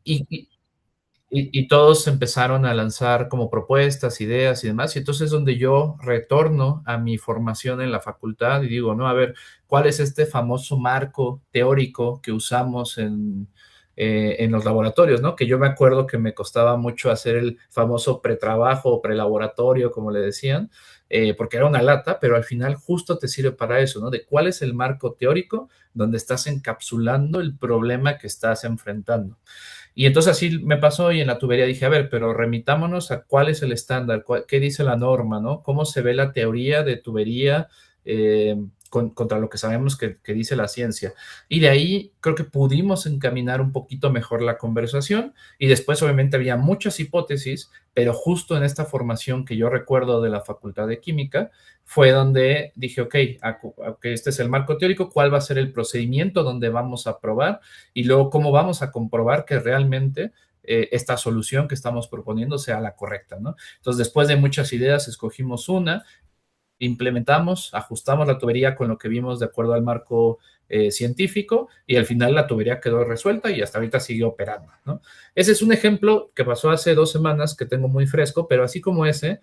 Y, y- y todos empezaron a lanzar como propuestas, ideas y demás, y entonces es donde yo retorno a mi formación en la facultad y digo, no, a ver, ¿cuál es este famoso marco teórico que usamos en los laboratorios, ¿no? Que yo me acuerdo que me costaba mucho hacer el famoso pretrabajo o prelaboratorio, como le decían, porque era una lata, pero al final justo te sirve para eso, ¿no? De cuál es el marco teórico donde estás encapsulando el problema que estás enfrentando. Y entonces así me pasó y en la tubería dije, a ver, pero remitámonos a cuál es el estándar, qué dice la norma, ¿no? ¿Cómo se ve la teoría de tubería contra lo que sabemos que dice la ciencia? Y de ahí creo que pudimos encaminar un poquito mejor la conversación y después obviamente había muchas hipótesis, pero justo en esta formación que yo recuerdo de la Facultad de Química fue donde dije, ok, este es el marco teórico, ¿cuál va a ser el procedimiento donde vamos a probar? Y luego cómo vamos a comprobar que realmente esta solución que estamos proponiendo sea la correcta, ¿no? Entonces, después de muchas ideas, escogimos una, implementamos, ajustamos la tubería con lo que vimos de acuerdo al marco científico y al final la tubería quedó resuelta y hasta ahorita sigue operando, ¿no? Ese es un ejemplo que pasó hace 2 semanas que tengo muy fresco, pero así como ese,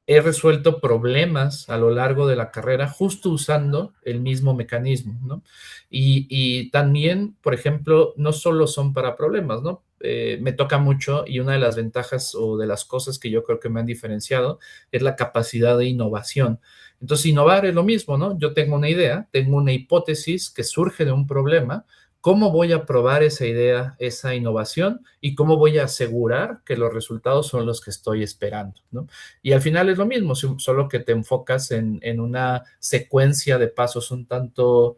he resuelto problemas a lo largo de la carrera justo usando el mismo mecanismo, ¿no? Y también, por ejemplo, no solo son para problemas, ¿no? Me toca mucho y una de las ventajas o de las cosas que yo creo que me han diferenciado es la capacidad de innovación. Entonces, innovar es lo mismo, ¿no? Yo tengo una idea, tengo una hipótesis que surge de un problema. ¿Cómo voy a probar esa idea, esa innovación? ¿Y cómo voy a asegurar que los resultados son los que estoy esperando, ¿no? Y al final es lo mismo, solo que te enfocas en una secuencia de pasos un tanto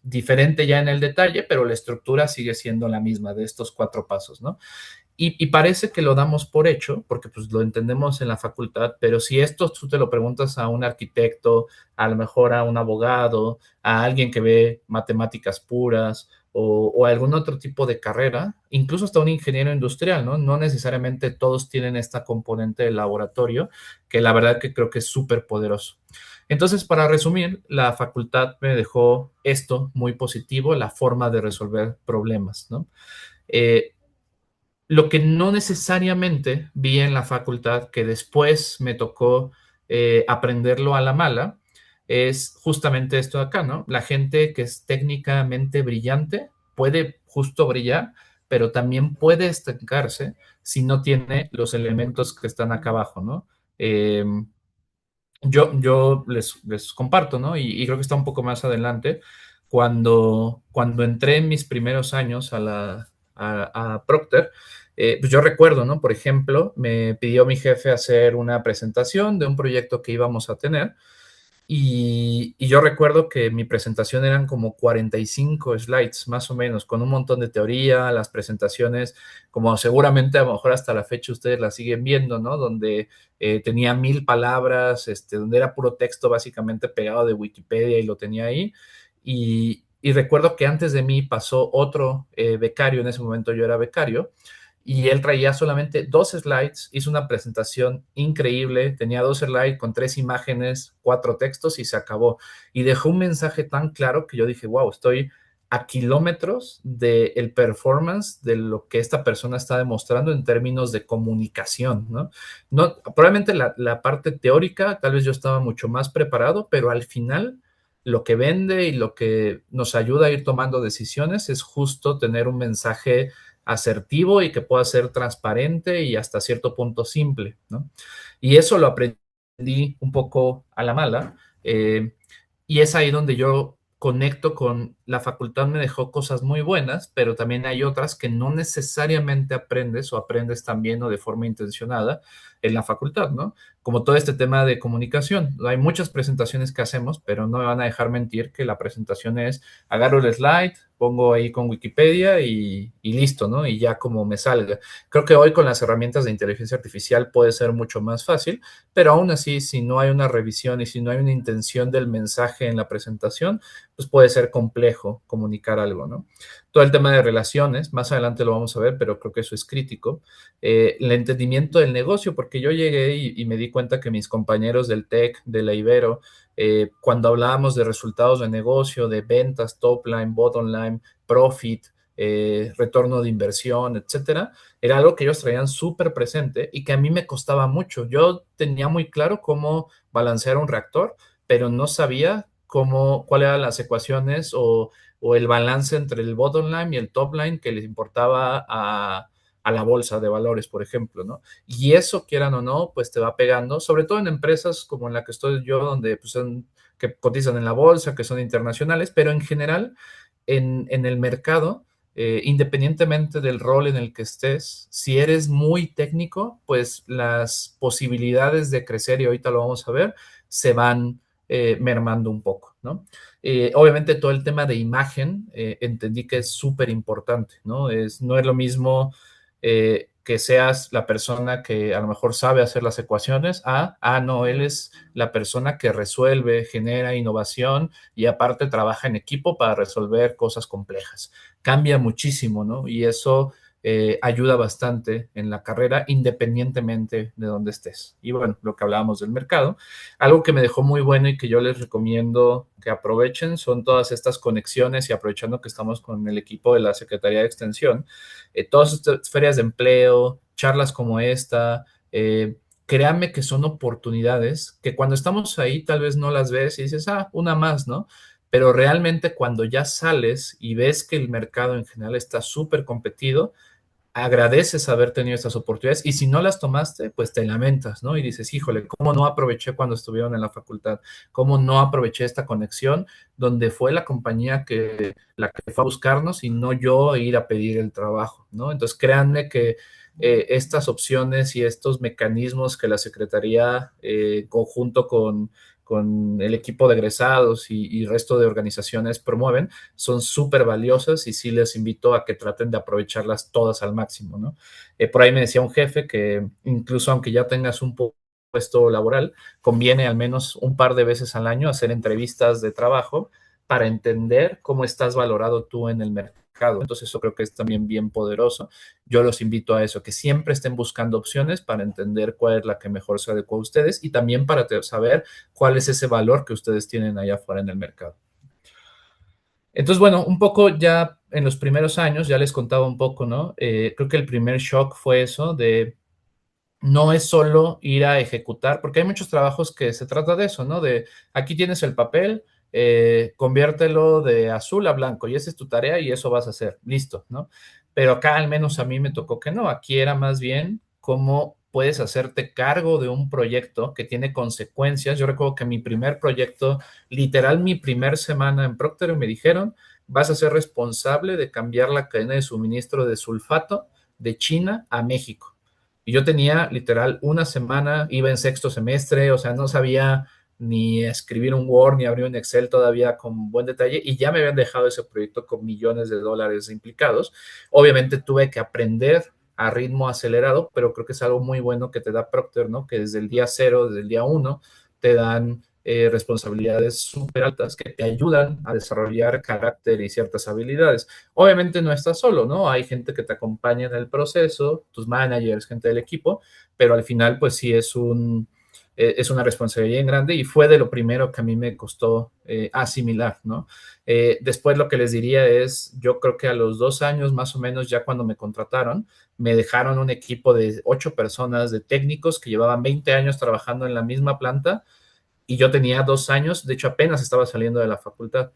diferente ya en el detalle, pero la estructura sigue siendo la misma de estos 4 pasos, ¿no? Y parece que lo damos por hecho, porque pues lo entendemos en la facultad, pero si esto tú te lo preguntas a un arquitecto, a lo mejor a un abogado, a alguien que ve matemáticas puras o algún otro tipo de carrera, incluso hasta un ingeniero industrial, ¿no? No necesariamente todos tienen esta componente de laboratorio, que la verdad que creo que es súper poderoso. Entonces, para resumir, la facultad me dejó esto muy positivo, la forma de resolver problemas, ¿no? Eh, lo que no necesariamente vi en la facultad, que después me tocó aprenderlo a la mala, es justamente esto de acá, ¿no? La gente que es técnicamente brillante puede justo brillar, pero también puede estancarse si no tiene los elementos que están acá abajo, ¿no? Eh, yo les comparto, ¿no? Y creo que está un poco más adelante. Cuando entré en mis primeros años a Procter, pues yo recuerdo, ¿no? Por ejemplo, me pidió mi jefe hacer una presentación de un proyecto que íbamos a tener y yo recuerdo que mi presentación eran como 45 slides, más o menos, con un montón de teoría, las presentaciones, como seguramente a lo mejor hasta la fecha ustedes la siguen viendo, ¿no? Donde tenía 1000 palabras, donde era puro texto básicamente pegado de Wikipedia y lo tenía ahí. Y recuerdo que antes de mí pasó otro becario, en ese momento yo era becario, y él traía solamente 2 slides, hizo una presentación increíble, tenía 2 slides con 3 imágenes, 4 textos y se acabó. Y dejó un mensaje tan claro que yo dije, wow, estoy a kilómetros del performance de lo que esta persona está demostrando en términos de comunicación, ¿no? No, probablemente la parte teórica, tal vez yo estaba mucho más preparado, pero al final lo que vende y lo que nos ayuda a ir tomando decisiones es justo tener un mensaje asertivo y que pueda ser transparente y hasta cierto punto simple, ¿no? Y eso lo aprendí un poco a la mala, y es ahí donde yo conecto con la facultad, me dejó cosas muy buenas, pero también hay otras que no necesariamente aprendes o aprendes también o de forma intencionada en la facultad, ¿no? Como todo este tema de comunicación. Hay muchas presentaciones que hacemos, pero no me van a dejar mentir que la presentación es agarro el slide, pongo ahí con Wikipedia y listo, ¿no? Y ya como me salga. Creo que hoy con las herramientas de inteligencia artificial puede ser mucho más fácil, pero aún así, si no hay una revisión y si no hay una intención del mensaje en la presentación, pues puede ser complejo comunicar algo, ¿no? Todo el tema de relaciones, más adelante lo vamos a ver, pero creo que eso es crítico. El entendimiento del negocio, porque yo llegué y me di cuenta que mis compañeros del TEC, de la Ibero, cuando hablábamos de resultados de negocio, de ventas, top line, bottom line, profit, retorno de inversión, etcétera, era algo que ellos traían súper presente y que a mí me costaba mucho. Yo tenía muy claro cómo balancear un reactor, pero no sabía cuáles eran las ecuaciones o el balance entre el bottom line y el top line que les importaba a la bolsa de valores, por ejemplo, ¿no? Y eso, quieran o no, pues te va pegando, sobre todo en empresas como en la que estoy yo, donde pues, que cotizan en la bolsa, que son internacionales, pero en general en el mercado, independientemente del rol en el que estés, si eres muy técnico, pues las posibilidades de crecer, y ahorita lo vamos a ver, se van mermando un poco, ¿no? Obviamente todo el tema de imagen, entendí que es súper importante, ¿no? No es lo mismo que seas la persona que a lo mejor sabe hacer las ecuaciones, no, él es la persona que resuelve, genera innovación y aparte trabaja en equipo para resolver cosas complejas. Cambia muchísimo, ¿no? Y eso ayuda bastante en la carrera, independientemente de dónde estés. Y bueno, lo que hablábamos del mercado, algo que me dejó muy bueno y que yo les recomiendo que aprovechen son todas estas conexiones y aprovechando que estamos con el equipo de la Secretaría de Extensión, todas estas ferias de empleo, charlas como esta, créanme que son oportunidades que cuando estamos ahí tal vez no las ves y dices, una más, ¿no? Pero realmente cuando ya sales y ves que el mercado en general está súper competido, agradeces haber tenido estas oportunidades y si no las tomaste, pues te lamentas, ¿no? Y dices, híjole, ¿cómo no aproveché cuando estuvieron en la facultad? ¿Cómo no aproveché esta conexión donde fue la compañía la que fue a buscarnos y no yo ir a pedir el trabajo, ¿no? Entonces, créanme que estas opciones y estos mecanismos que la Secretaría, conjunto con el equipo de egresados y resto de organizaciones promueven, son súper valiosas y sí les invito a que traten de aprovecharlas todas al máximo, ¿no? Por ahí me decía un jefe que incluso aunque ya tengas un puesto laboral, conviene al menos un par de veces al año hacer entrevistas de trabajo para entender cómo estás valorado tú en el mercado. Entonces eso creo que es también bien poderoso. Yo los invito a eso, que siempre estén buscando opciones para entender cuál es la que mejor se adecua a ustedes y también para saber cuál es ese valor que ustedes tienen allá afuera en el mercado. Entonces, bueno, un poco ya en los primeros años, ya les contaba un poco, ¿no? Creo que el primer shock fue eso de no es solo ir a ejecutar, porque hay muchos trabajos que se trata de eso, ¿no? De aquí tienes el papel, conviértelo de azul a blanco y esa es tu tarea y eso vas a hacer, listo, ¿no? Pero acá al menos a mí me tocó que no, aquí era más bien cómo puedes hacerte cargo de un proyecto que tiene consecuencias. Yo recuerdo que mi primer proyecto, literal mi primer semana en Procter me dijeron, vas a ser responsable de cambiar la cadena de suministro de sulfato de China a México. Y yo tenía literal una semana, iba en sexto semestre, o sea, no sabía ni escribir un Word ni abrir un Excel todavía con buen detalle y ya me habían dejado ese proyecto con millones de dólares implicados. Obviamente tuve que aprender a ritmo acelerado, pero creo que es algo muy bueno que te da Procter, ¿no? Que desde el día cero, desde el día uno, te dan responsabilidades súper altas que te ayudan a desarrollar carácter y ciertas habilidades. Obviamente no estás solo, ¿no? Hay gente que te acompaña en el proceso, tus managers, gente del equipo, pero al final pues sí es una responsabilidad bien grande y fue de lo primero que a mí me costó asimilar, ¿no? Después lo que les diría es, yo creo que a los 2 años más o menos ya cuando me contrataron, me dejaron un equipo de 8 personas de técnicos que llevaban 20 años trabajando en la misma planta y yo tenía 2 años, de hecho apenas estaba saliendo de la facultad.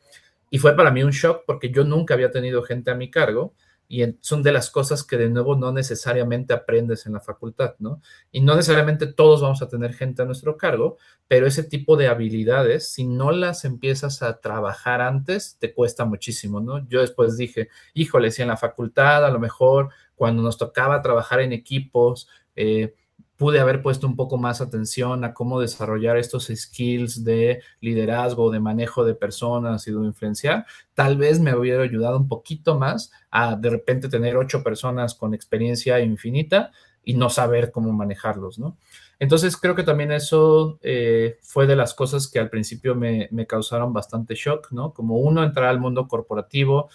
Y fue para mí un shock porque yo nunca había tenido gente a mi cargo y son de las cosas que de nuevo no necesariamente aprendes en la facultad, ¿no? Y no necesariamente todos vamos a tener gente a nuestro cargo, pero ese tipo de habilidades, si no las empiezas a trabajar antes, te cuesta muchísimo, ¿no? Yo después dije, híjole, si en la facultad a lo mejor cuando nos tocaba trabajar en equipos, pude haber puesto un poco más atención a cómo desarrollar estos skills de liderazgo, de manejo de personas y de influenciar, tal vez me hubiera ayudado un poquito más a de repente tener 8 personas con experiencia infinita y no saber cómo manejarlos, ¿no? Entonces creo que también eso fue de las cosas que al principio me causaron bastante shock, ¿no? Como uno, entrar al mundo corporativo,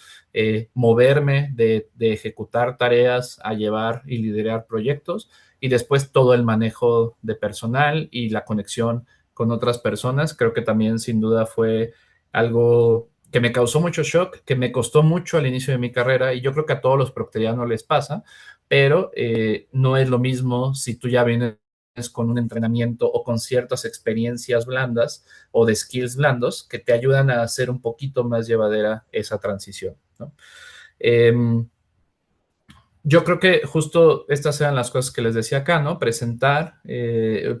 moverme de ejecutar tareas a llevar y liderar proyectos y después todo el manejo de personal y la conexión con otras personas. Creo que también sin duda fue algo que me causó mucho shock, que me costó mucho al inicio de mi carrera, y yo creo que a todos los procterianos les pasa, pero no es lo mismo si tú ya vienes con un entrenamiento o con ciertas experiencias blandas o de skills blandos que te ayudan a hacer un poquito más llevadera esa transición, ¿no? Eh, yo creo que justo estas eran las cosas que les decía acá, ¿no? Presentar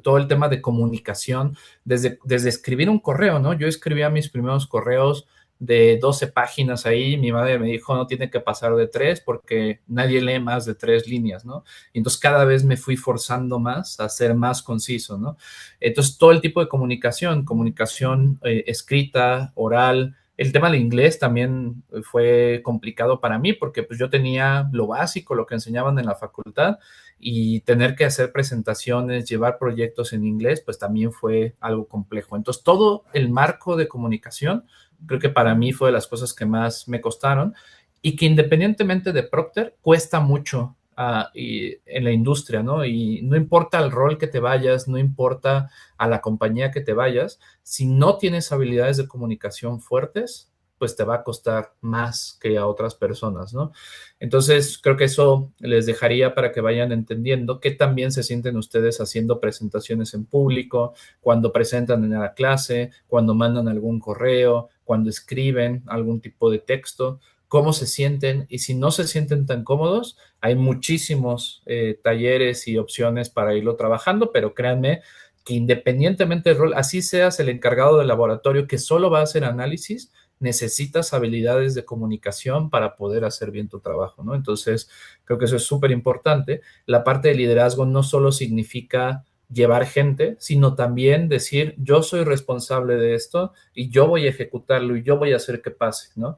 todo el tema de comunicación, desde escribir un correo, ¿no? Yo escribía mis primeros correos de 12 páginas ahí, mi madre me dijo, no tiene que pasar de 3 porque nadie lee más de 3 líneas, ¿no? Y entonces cada vez me fui forzando más a ser más conciso, ¿no? Entonces todo el tipo de comunicación, comunicación escrita, oral, el tema del inglés también fue complicado para mí porque pues yo tenía lo básico, lo que enseñaban en la facultad, y tener que hacer presentaciones, llevar proyectos en inglés, pues también fue algo complejo. Entonces, todo el marco de comunicación, creo que para mí fue de las cosas que más me costaron y que independientemente de Procter, cuesta mucho en la industria, ¿no? Y no importa el rol que te vayas, no importa a la compañía que te vayas, si no tienes habilidades de comunicación fuertes, pues te va a costar más que a otras personas, ¿no? Entonces, creo que eso les dejaría para que vayan entendiendo qué también se sienten ustedes haciendo presentaciones en público, cuando presentan en la clase, cuando mandan algún correo, cuando escriben algún tipo de texto, cómo se sienten, y si no se sienten tan cómodos, hay muchísimos talleres y opciones para irlo trabajando, pero créanme que independientemente del rol, así seas el encargado del laboratorio que solo va a hacer análisis, necesitas habilidades de comunicación para poder hacer bien tu trabajo, ¿no? Entonces, creo que eso es súper importante. La parte de liderazgo no solo significa llevar gente, sino también decir, yo soy responsable de esto y yo voy a ejecutarlo y yo voy a hacer que pase, ¿no?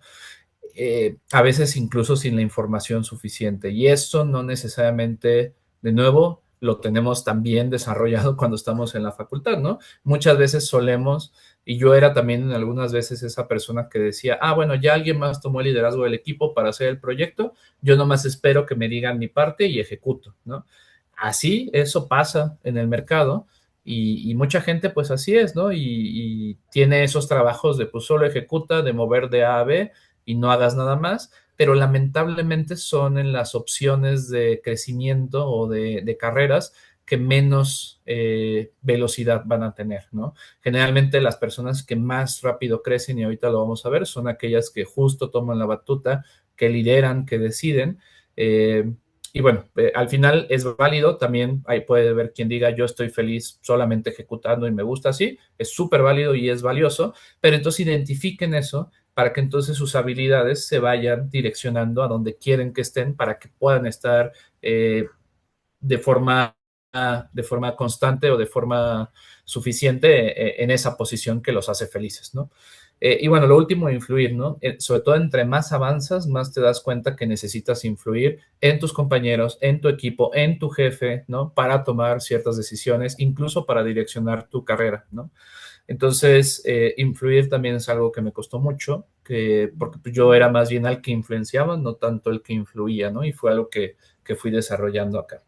A veces incluso sin la información suficiente. Y eso no necesariamente, de nuevo, lo tenemos también desarrollado cuando estamos en la facultad, ¿no? Muchas veces solemos, y yo era también en algunas veces esa persona que decía, bueno, ya alguien más tomó el liderazgo del equipo para hacer el proyecto, yo nomás espero que me digan mi parte y ejecuto, ¿no? Así, eso pasa en el mercado. Y mucha gente pues así es, ¿no? Y tiene esos trabajos de pues solo ejecuta, de mover de A a B, y no hagas nada más, pero lamentablemente son en las opciones de crecimiento o de carreras que menos velocidad van a tener, ¿no? Generalmente las personas que más rápido crecen, y ahorita lo vamos a ver, son aquellas que justo toman la batuta, que lideran, que deciden. Y bueno, al final es válido, también ahí puede haber quien diga yo estoy feliz solamente ejecutando y me gusta así, es súper válido y es valioso, pero entonces identifiquen eso para que entonces sus habilidades se vayan direccionando a donde quieren que estén para que puedan estar eh, de forma, de forma constante o de forma suficiente en esa posición que los hace felices, ¿no? Y bueno, lo último, influir, ¿no? Sobre todo entre más avanzas, más te das cuenta que necesitas influir en tus compañeros, en tu equipo, en tu jefe, ¿no? Para tomar ciertas decisiones, incluso para direccionar tu carrera, ¿no? Entonces, influir también es algo que me costó mucho, porque pues, yo era más bien al que influenciaba, no tanto el que influía, ¿no? Y fue algo que fui desarrollando acá.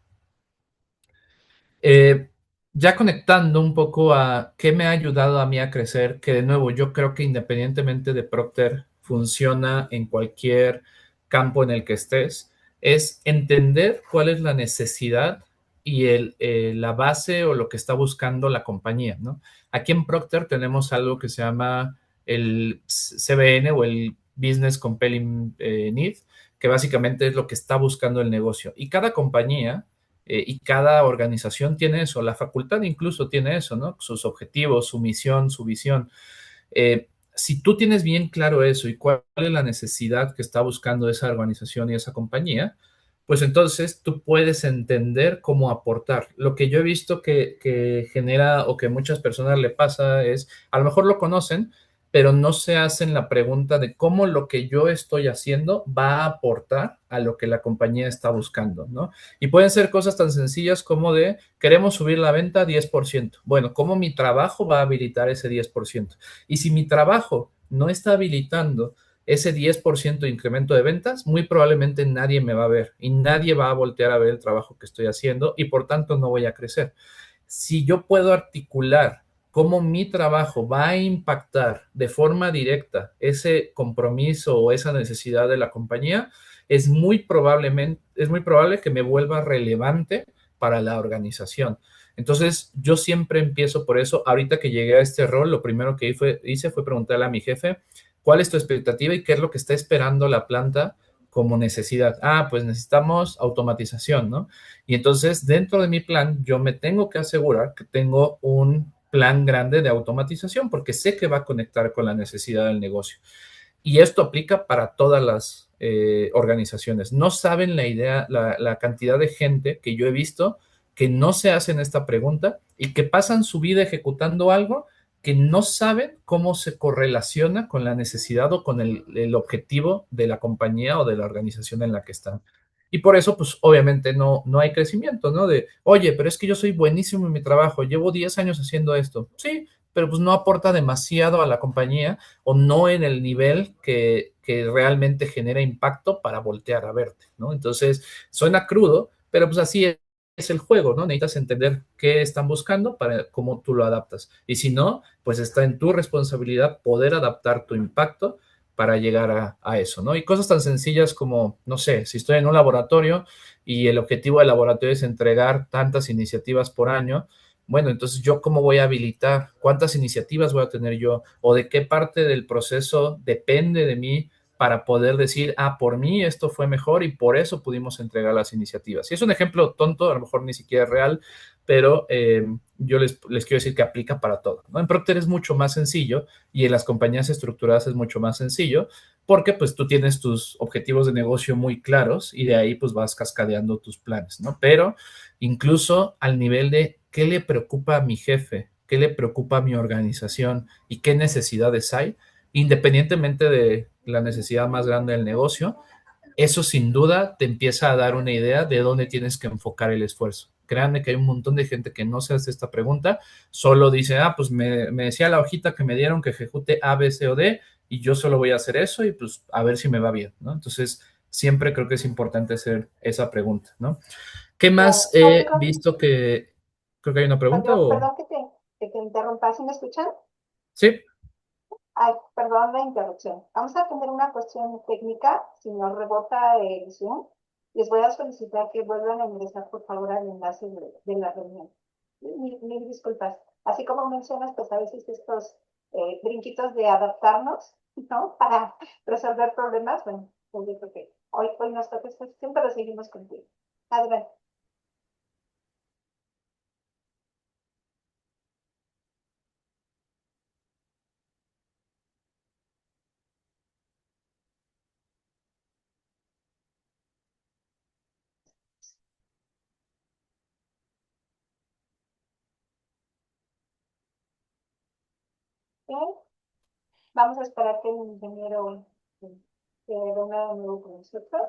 Eh, ya conectando un poco a qué me ha ayudado a mí a crecer, que de nuevo yo creo que independientemente de Procter funciona en cualquier campo en el que estés, es entender cuál es la necesidad y la base o lo que está buscando la compañía, ¿no? Aquí en Procter tenemos algo que se llama el CBN o el Business Compelling Need, que básicamente es lo que está buscando el negocio. Y cada compañía y cada organización tiene eso, la facultad incluso tiene eso, ¿no? Sus objetivos, su misión, su visión. Si tú tienes bien claro eso y cuál es la necesidad que está buscando esa organización y esa compañía, pues entonces tú puedes entender cómo aportar. Lo que yo he visto que genera o que muchas personas le pasa es, a lo mejor lo conocen, pero no se hacen la pregunta de cómo lo que yo estoy haciendo va a aportar a lo que la compañía está buscando, ¿no? Y pueden ser cosas tan sencillas como de, queremos subir la venta 10%. Bueno, ¿cómo mi trabajo va a habilitar ese 10%? Y si mi trabajo no está habilitando ese 10% de incremento de ventas, muy probablemente nadie me va a ver y nadie va a voltear a ver el trabajo que estoy haciendo y por tanto no voy a crecer. Si yo puedo articular cómo mi trabajo va a impactar de forma directa ese compromiso o esa necesidad de la compañía, es muy probable que me vuelva relevante para la organización. Entonces, yo siempre empiezo por eso. Ahorita que llegué a este rol, lo primero que hice fue preguntarle a mi jefe, ¿cuál es tu expectativa y qué es lo que está esperando la planta como necesidad? Ah, pues necesitamos automatización, ¿no? Y entonces, dentro de mi plan, yo me tengo que asegurar que tengo un plan grande de automatización porque sé que va a conectar con la necesidad del negocio. Y esto aplica para todas las organizaciones. No saben la idea, la cantidad de gente que yo he visto que no se hacen esta pregunta y que pasan su vida ejecutando algo que no saben cómo se correlaciona con la necesidad o con el objetivo de la compañía o de la organización en la que están. Y por eso, pues obviamente no hay crecimiento, ¿no? De, oye, pero es que yo soy buenísimo en mi trabajo, llevo 10 años haciendo esto. Sí, pero pues no aporta demasiado a la compañía o no en el nivel que realmente genera impacto para voltear a verte, ¿no? Entonces, suena crudo, pero pues así es el juego, ¿no? Necesitas entender qué están buscando para cómo tú lo adaptas. Y si no, pues está en tu responsabilidad poder adaptar tu impacto para llegar a eso, ¿no? Y cosas tan sencillas como, no sé, si estoy en un laboratorio y el objetivo del laboratorio es entregar tantas iniciativas por año, bueno, entonces yo cómo voy a habilitar, cuántas iniciativas voy a tener yo o de qué parte del proceso depende de mí para poder decir, ah, por mí esto fue mejor y por eso pudimos entregar las iniciativas. Y es un ejemplo tonto, a lo mejor ni siquiera es real, pero yo les quiero decir que aplica para todo, ¿no? En Procter es mucho más sencillo y en las compañías estructuradas es mucho más sencillo porque pues tú tienes tus objetivos de negocio muy claros y de ahí pues vas cascadeando tus planes, ¿no? Pero incluso al nivel de qué le preocupa a mi jefe, qué le preocupa a mi organización y qué necesidades hay, independientemente de la necesidad más grande del negocio, eso sin duda te empieza a dar una idea de dónde tienes que enfocar el esfuerzo. Créanme que hay un montón de gente que no se hace esta pregunta, solo dice, ah, pues me decía la hojita que me dieron que ejecute A, B, C o D y yo solo voy a hacer eso y pues a ver si me va bien, ¿no? Entonces, siempre creo que es importante hacer esa pregunta, ¿no? ¿Qué más Claro. he Rodrigo, visto que creo que hay una pregunta o Perdón que te interrumpa. ¿Sí me escuchan? sí? Ay, perdón la interrupción. Vamos a tener una cuestión técnica. Si nos rebota el Zoom, les voy a solicitar que vuelvan a ingresar, por favor, al enlace de la reunión. Mil disculpas. Así como mencionas, pues a veces estos brinquitos de adaptarnos, ¿no? Para resolver problemas, bueno, pues yo creo que hoy nos toca esta sesión, pero seguimos contigo. Adelante. ¿Ok? Vamos a esperar que el ingeniero se reúna de nuevo con nosotros.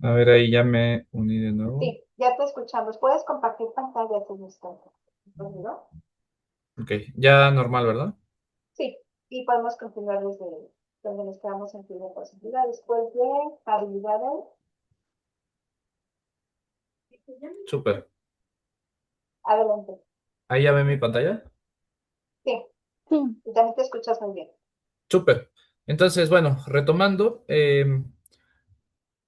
A ver, ahí ya me uní de nuevo. Sí, ya te escuchamos. Puedes compartir pantalla si gustas. ¿No? Ok, ya normal, ¿verdad? Sí, y podemos continuar desde donde nos quedamos en primera posibilidad. Después de habilidades, Súper. adelante. Ahí ya ve mi pantalla. Sí, sí, y también te escuchas muy bien. Súper. Entonces, bueno, retomando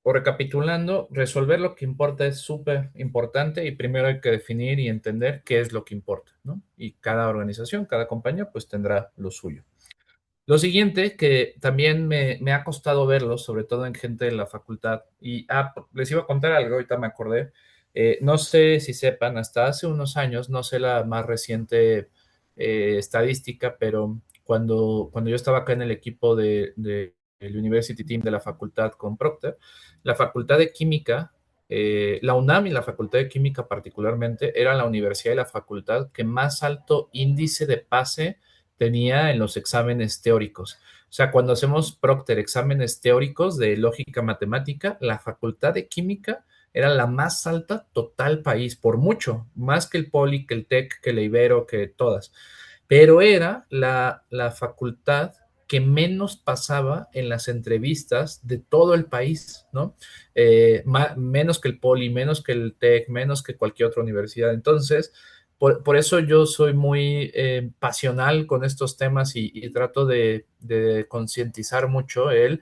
o recapitulando, resolver lo que importa es súper importante y primero hay que definir y entender qué es lo que importa, ¿no? Y cada organización, cada compañía, pues tendrá lo suyo. Lo siguiente, que también me ha costado verlo, sobre todo en gente de la facultad, y les iba a contar algo, ahorita me acordé, no sé si sepan, hasta hace unos años, no sé la más reciente estadística, pero cuando yo estaba acá en el equipo el University Team de la facultad con Procter, la facultad de química, la UNAM y la facultad de química particularmente, era la universidad y la facultad que más alto índice de pase tenía en los exámenes teóricos. O sea, cuando hacemos Procter exámenes teóricos de lógica matemática, la facultad de química era la más alta total país, por mucho, más que el Poli, que el TEC, que el Ibero, que todas. Pero era la facultad que menos pasaba en las entrevistas de todo el país, ¿no? Menos que el Poli, menos que el TEC, menos que cualquier otra universidad. Entonces, por eso yo soy muy pasional con estos temas y trato de concientizar mucho el,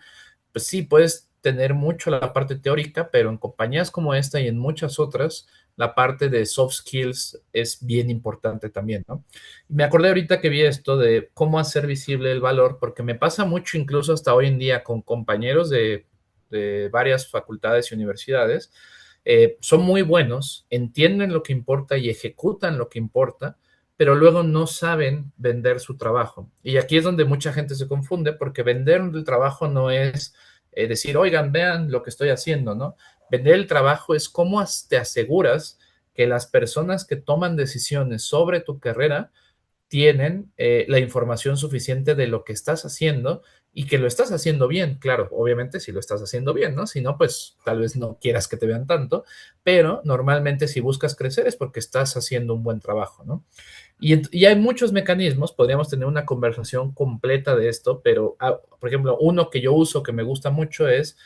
pues sí, puedes tener mucho la parte teórica, pero en compañías como esta y en muchas otras, la parte de soft skills es bien importante también, ¿no? Me acordé ahorita que vi esto de cómo hacer visible el valor, porque me pasa mucho incluso hasta hoy en día con compañeros de varias facultades y universidades. Son muy buenos, entienden lo que importa y ejecutan lo que importa, pero luego no saben vender su trabajo. Y aquí es donde mucha gente se confunde, porque vender el trabajo no es decir, oigan, vean lo que estoy haciendo, ¿no? Vender el trabajo es cómo te aseguras que las personas que toman decisiones sobre tu carrera tienen la información suficiente de lo que estás haciendo y que lo estás haciendo bien, claro, obviamente si lo estás haciendo bien, ¿no? Si no, pues tal vez no quieras que te vean tanto, pero normalmente si buscas crecer es porque estás haciendo un buen trabajo, ¿no? Y hay muchos mecanismos, podríamos tener una conversación completa de esto, pero por ejemplo, uno que yo uso que me gusta mucho es,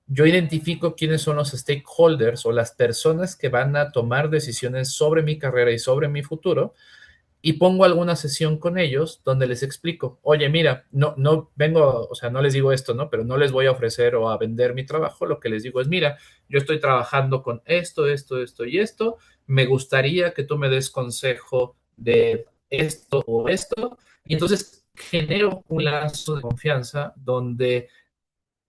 yo identifico quiénes son los stakeholders o las personas que van a tomar decisiones sobre mi carrera y sobre mi futuro y pongo alguna sesión con ellos donde les explico, oye, mira, no vengo, o sea, no les digo esto, ¿no? Pero no les voy a ofrecer o a vender mi trabajo, lo que les digo es, mira, yo estoy trabajando con esto y esto, me gustaría que tú me des consejo de esto o esto, y entonces genero un lazo de confianza donde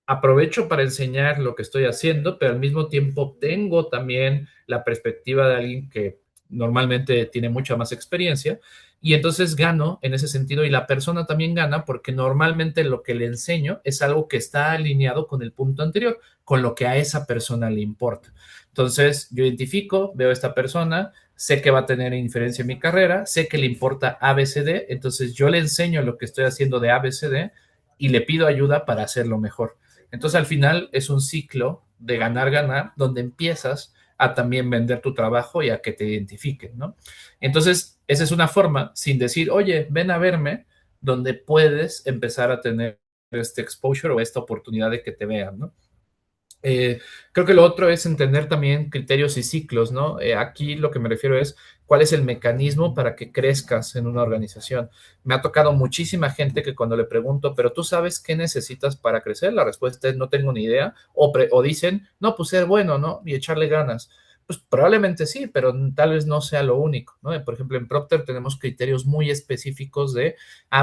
aprovecho para enseñar lo que estoy haciendo, pero al mismo tiempo tengo también la perspectiva de alguien que normalmente tiene mucha más experiencia y entonces gano en ese sentido y la persona también gana porque normalmente lo que le enseño es algo que está alineado con el punto anterior, con lo que a esa persona le importa. Entonces yo identifico, veo a esta persona, sé que va a tener inferencia en mi carrera, sé que le importa ABCD, entonces yo le enseño lo que estoy haciendo de ABCD y le pido ayuda para hacerlo mejor. Entonces al final es un ciclo de ganar-ganar donde empiezas a también vender tu trabajo y a que te identifiquen, ¿no? Entonces, esa es una forma, sin decir, oye, ven a verme, donde puedes empezar a tener este exposure o esta oportunidad de que te vean, ¿no? Eh, Creo que lo otro es entender también criterios y ciclos, ¿no? Aquí lo que me refiero es cuál es el mecanismo para que crezcas en una organización. Me ha tocado muchísima gente que cuando le pregunto, pero tú sabes qué necesitas para crecer, la respuesta es no tengo ni idea, o dicen, no, pues ser bueno, ¿no? Y echarle ganas. Pues probablemente sí, pero tal vez no sea lo único, ¿no? Por ejemplo, en Procter tenemos criterios muy específicos de,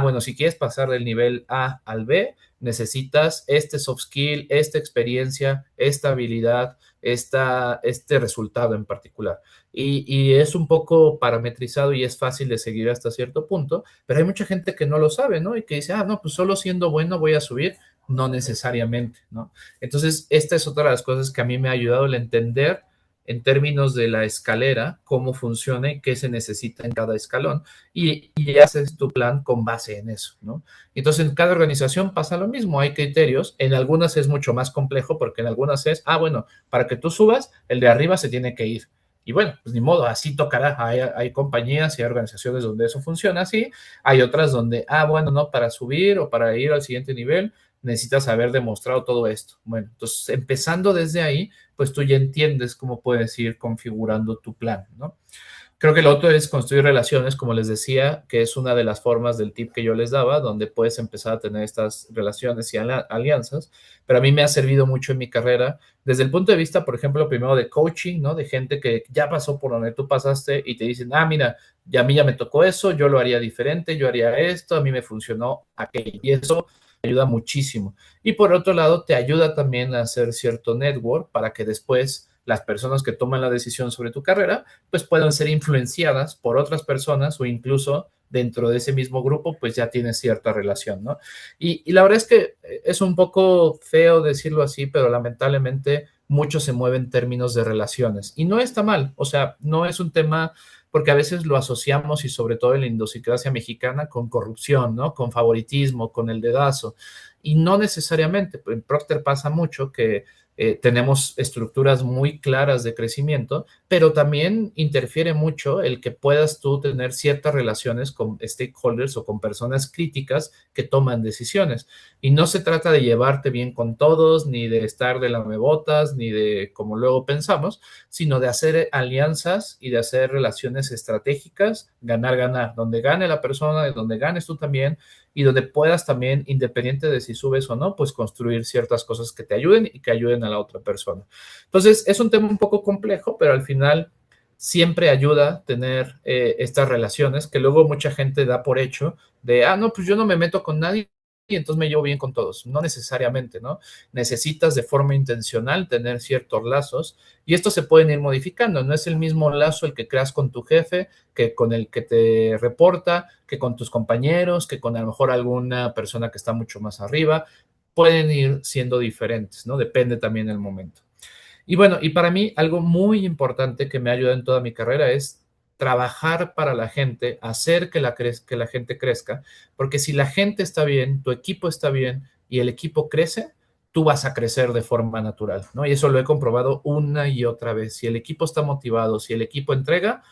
bueno, si quieres pasar del nivel A al B, necesitas este soft skill, esta experiencia, esta habilidad, este resultado en particular. Y es un poco parametrizado y es fácil de seguir hasta cierto punto, pero hay mucha gente que no lo sabe, ¿no? Y que dice, no, pues solo siendo bueno voy a subir. No necesariamente, ¿no? Entonces, esta es otra de las cosas que a mí me ha ayudado el entender en términos de la escalera, cómo funciona y qué se necesita en cada escalón, y haces tu plan con base en eso, ¿no? Entonces, en cada organización pasa lo mismo, hay criterios, en algunas es mucho más complejo porque en algunas es, bueno, para que tú subas, el de arriba se tiene que ir. Y bueno, pues ni modo, así tocará. Hay compañías y hay organizaciones donde eso funciona así, hay otras donde, bueno, no, para subir o para ir al siguiente nivel, necesitas haber demostrado todo esto. Bueno, entonces empezando desde ahí, pues tú ya entiendes cómo puedes ir configurando tu plan, ¿no? Creo que lo otro es construir relaciones, como les decía, que es una de las formas del tip que yo les daba, donde puedes empezar a tener estas relaciones y alianzas, pero a mí me ha servido mucho en mi carrera, desde el punto de vista, por ejemplo, primero de coaching, ¿no? De gente que ya pasó por donde tú pasaste y te dicen, mira, ya a mí ya me tocó eso, yo lo haría diferente, yo haría esto, a mí me funcionó aquello, y eso ayuda muchísimo. Y por otro lado, te ayuda también a hacer cierto network para que después las personas que toman la decisión sobre tu carrera pues puedan ser influenciadas por otras personas o incluso dentro de ese mismo grupo, pues ya tienes cierta relación, ¿no? Y la verdad es que es un poco feo decirlo así, pero lamentablemente mucho se mueve en términos de relaciones. Y no está mal, o sea, no es un tema porque a veces lo asociamos y sobre todo en la idiosincrasia mexicana con corrupción, ¿no? Con favoritismo, con el dedazo. Y no necesariamente, en Procter pasa mucho que tenemos estructuras muy claras de crecimiento, pero también interfiere mucho el que puedas tú tener ciertas relaciones con stakeholders o con personas críticas que toman decisiones. Y no se trata de llevarte bien con todos, ni de estar de lamebotas, ni de como luego pensamos, sino de hacer alianzas y de hacer relaciones estratégicas, ganar, ganar, donde gane la persona, donde ganes tú también, y donde puedas también, independiente de si subes o no, pues construir ciertas cosas que te ayuden y que ayuden a la otra persona. Entonces, es un tema un poco complejo, pero al final siempre ayuda tener estas relaciones que luego mucha gente da por hecho de, no, pues yo no me meto con nadie y entonces me llevo bien con todos. No necesariamente, ¿no? Necesitas de forma intencional tener ciertos lazos y estos se pueden ir modificando. No es el mismo lazo el que creas con tu jefe, que con el que te reporta, que con tus compañeros, que con a lo mejor alguna persona que está mucho más arriba. Pueden ir siendo diferentes, ¿no? Depende también del momento. Y bueno, y para mí algo muy importante que me ayuda en toda mi carrera es trabajar para la gente, hacer que la gente crezca, porque si la gente está bien, tu equipo está bien y el equipo crece, tú vas a crecer de forma natural, ¿no? Y eso lo he comprobado una y otra vez. Si el equipo está motivado, si el equipo entrega,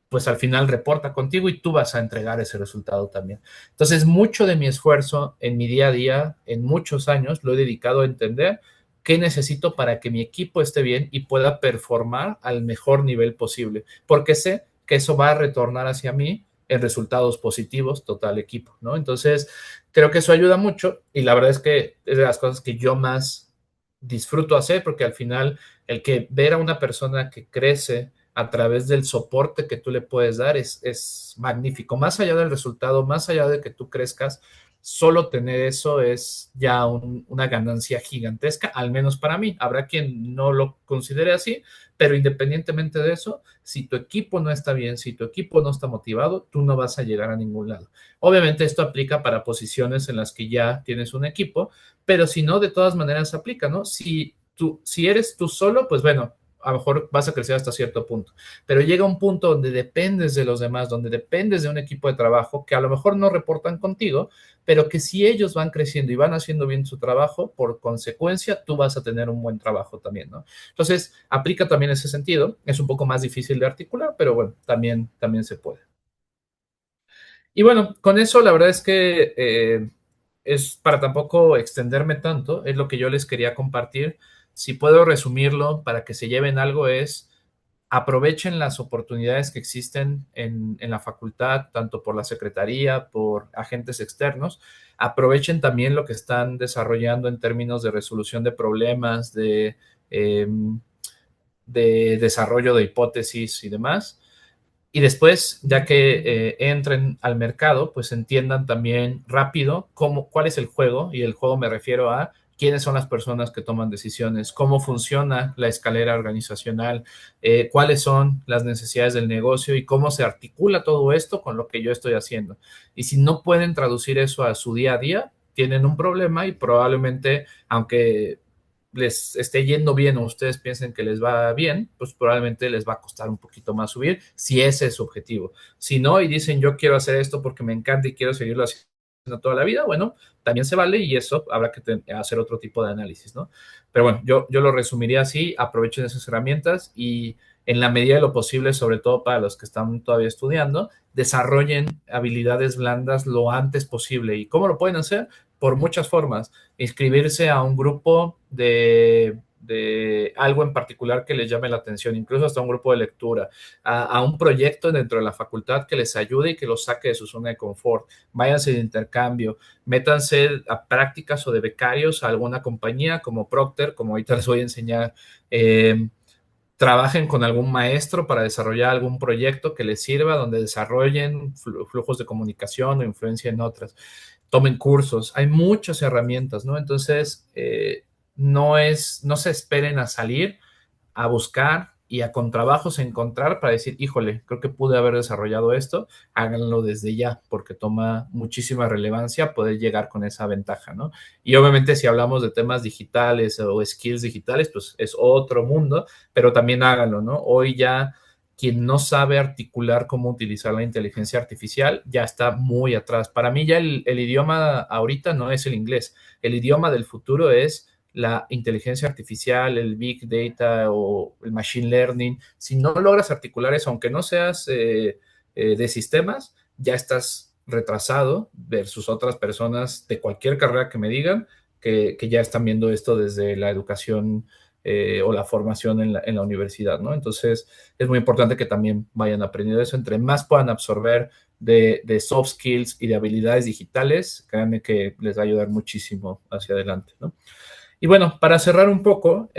pues al final reporta contigo y tú vas a entregar ese resultado también. Entonces, mucho de mi esfuerzo en mi día a día, en muchos años, lo he dedicado a entender qué necesito para que mi equipo esté bien y pueda performar al mejor nivel posible, porque sé que eso va a retornar hacia mí en resultados positivos, total equipo, ¿no? Entonces, creo que eso ayuda mucho y la verdad es que es de las cosas que yo más disfruto hacer, porque al final el que ver a una persona que crece a través del soporte que tú le puedes dar es magnífico. Más allá del resultado, más allá de que tú crezcas, solo tener eso es ya una ganancia gigantesca, al menos para mí. Habrá quien no lo considere así, pero independientemente de eso, si tu equipo no está bien, si tu equipo no está motivado, tú no vas a llegar a ningún lado. Obviamente esto aplica para posiciones en las que ya tienes un equipo, pero si no, de todas maneras aplica, ¿no? Si eres tú solo, pues bueno, a lo mejor vas a crecer hasta cierto punto, pero llega un punto donde dependes de los demás, donde dependes de un equipo de trabajo que a lo mejor no reportan contigo, pero que si ellos van creciendo y van haciendo bien su trabajo, por consecuencia, tú vas a tener un buen trabajo también, ¿no? Entonces, aplica también ese sentido, es un poco más difícil de articular, pero bueno, también se puede. Y bueno, con eso la verdad es que es para tampoco extenderme tanto, es lo que yo les quería compartir. Si puedo resumirlo para que se lleven algo es aprovechen las oportunidades que existen en la facultad, tanto por la secretaría, por agentes externos. Aprovechen también lo que están desarrollando en términos de resolución de problemas, de desarrollo de hipótesis y demás. Y después, ya que entren al mercado, pues entiendan también rápido cuál es el juego, y el juego me refiero a quiénes son las personas que toman decisiones, cómo funciona la escalera organizacional, cuáles son las necesidades del negocio y cómo se articula todo esto con lo que yo estoy haciendo. Y si no pueden traducir eso a su día a día, tienen un problema y probablemente, aunque les esté yendo bien o ustedes piensen que les va bien, pues probablemente les va a costar un poquito más subir si ese es su objetivo. Si no y dicen yo quiero hacer esto porque me encanta y quiero seguirlo haciendo toda la vida, bueno, también se vale y eso habrá que hacer otro tipo de análisis, ¿no? Pero bueno, yo lo resumiría así, aprovechen esas herramientas y en la medida de lo posible, sobre todo para los que están todavía estudiando, desarrollen habilidades blandas lo antes posible. ¿Y cómo lo pueden hacer? Por muchas formas. Inscribirse a un grupo de algo en particular que les llame la atención, incluso hasta un grupo de lectura, a un proyecto dentro de la facultad que les ayude y que los saque de su zona de confort. Váyanse de intercambio, métanse a prácticas o de becarios a alguna compañía como Procter, como ahorita les voy a enseñar. Trabajen con algún maestro para desarrollar algún proyecto que les sirva, donde desarrollen flujos de comunicación o influencia en otras. Tomen cursos, hay muchas herramientas, ¿no? Entonces, no se esperen a salir, a buscar y a con trabajos encontrar para decir, híjole, creo que pude haber desarrollado esto, háganlo desde ya, porque toma muchísima relevancia poder llegar con esa ventaja, ¿no? Y obviamente si hablamos de temas digitales o skills digitales, pues es otro mundo, pero también háganlo, ¿no? Hoy ya quien no sabe articular cómo utilizar la inteligencia artificial ya está muy atrás. Para mí ya el idioma ahorita no es el inglés, el idioma del futuro es la inteligencia artificial, el big data o el machine learning, si no logras articular eso, aunque no seas de sistemas, ya estás retrasado versus otras personas de cualquier carrera que me digan que ya están viendo esto desde la educación o la formación en la universidad, ¿no? Entonces, es muy importante que también vayan aprendiendo eso. Entre más puedan absorber de soft skills y de habilidades digitales, créanme que les va a ayudar muchísimo hacia adelante, ¿no? Y bueno, para cerrar un poco,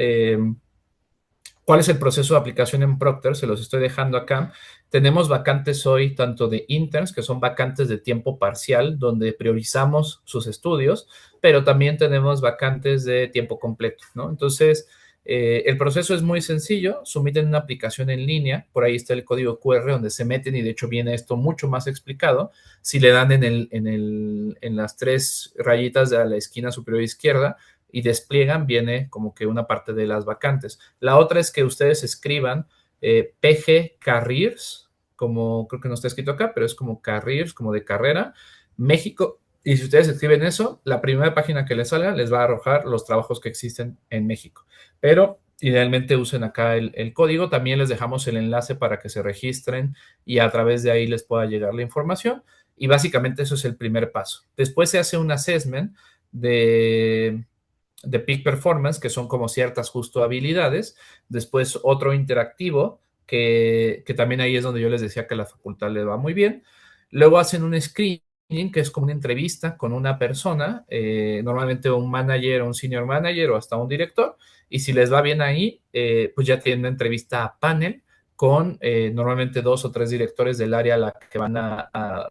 ¿cuál es el proceso de aplicación en Procter? Se los estoy dejando acá. Tenemos vacantes hoy tanto de interns, que son vacantes de tiempo parcial, donde priorizamos sus estudios, pero también tenemos vacantes de tiempo completo, ¿no? Entonces, el proceso es muy sencillo. Submiten una aplicación en línea, por ahí está el código QR donde se meten y de hecho viene esto mucho más explicado. Si le dan en las tres rayitas de la esquina superior izquierda, y despliegan, viene como que una parte de las vacantes. La otra es que ustedes escriban PG Careers, como creo que no está escrito acá, pero es como Careers, como de carrera, México. Y si ustedes escriben eso, la primera página que les salga les va a arrojar los trabajos que existen en México. Pero idealmente usen acá el código. También les dejamos el enlace para que se registren y a través de ahí les pueda llegar la información. Y básicamente eso es el primer paso. Después se hace un assessment de peak performance, que son como ciertas justo habilidades. Después otro interactivo, que también ahí es donde yo les decía que a la facultad le va muy bien. Luego hacen un screening, que es como una entrevista con una persona, normalmente un manager, un senior manager o hasta un director. Y si les va bien ahí, pues ya tienen una entrevista a panel con normalmente dos o tres directores del área a la que van